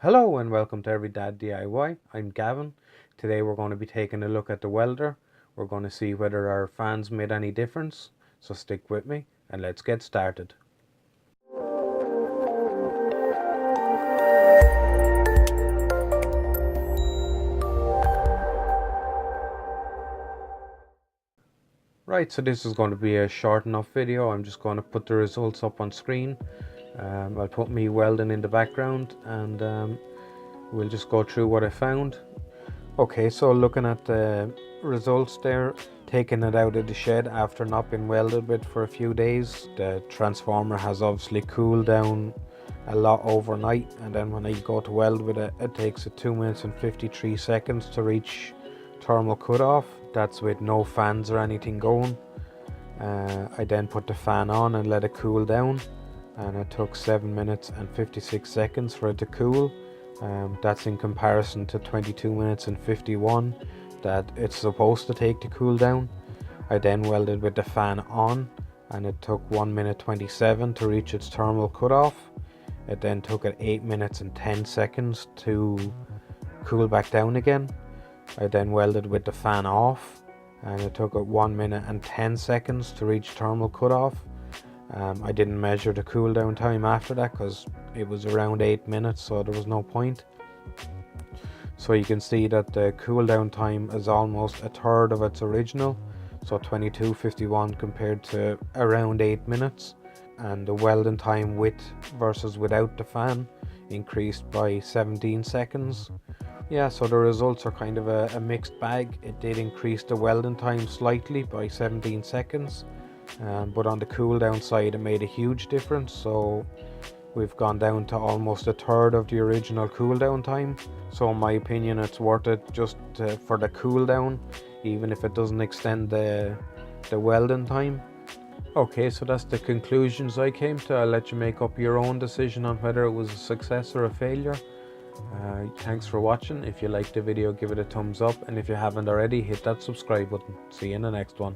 Hello and welcome to Every Dad DIY. I'm Gavin. Today we're going to be taking a look at the welder. We're going to see whether our fans made any difference. So stick with me and let's get started. Right, so this is going to be a short enough video. I'm just going to put the results up on screen. I'll put me welding in the background and we'll just go through what I found. Okay, so looking at the results there, taking it out of the shed after not being welded with for a few days, the transformer has obviously cooled down a lot overnight, and then when I go to weld with it, it takes it 2 minutes and 53 seconds to reach thermal cutoff. That's with no fans or anything going. I then put the fan on and let it cool down, and it took 7 minutes and 56 seconds for it to cool. That's in comparison to 22 minutes and 51 that it's supposed to take to cool down. I then welded with the fan on and it took 1 minute 27 to reach its thermal cutoff. It then took it 8 minutes and 10 seconds to cool back down again. I then welded with the fan off and it took it 1 minute and 10 seconds to reach thermal cutoff. I didn't measure the cool down time after that because it was around 8 minutes, so there was no point. So you can see that the cool down time is almost a third of its original, so 22:51 compared to around 8 minutes, and the welding time with versus without the fan increased by 17 seconds. Yeah, so the results are kind of a mixed bag. It did increase the welding time slightly by 17 seconds. But on the cool down side it made a huge difference, so we've gone down to almost a third of the original cool down time. So in my opinion it's worth it just for the cool down, even if it doesn't extend the welding time. Okay, so that's the conclusions I came to. I'll let you make up your own decision on whether it was a success or a failure. Thanks for watching. If you liked the video, give it a thumbs up, and if you haven't already, hit that subscribe button. See you in the next one.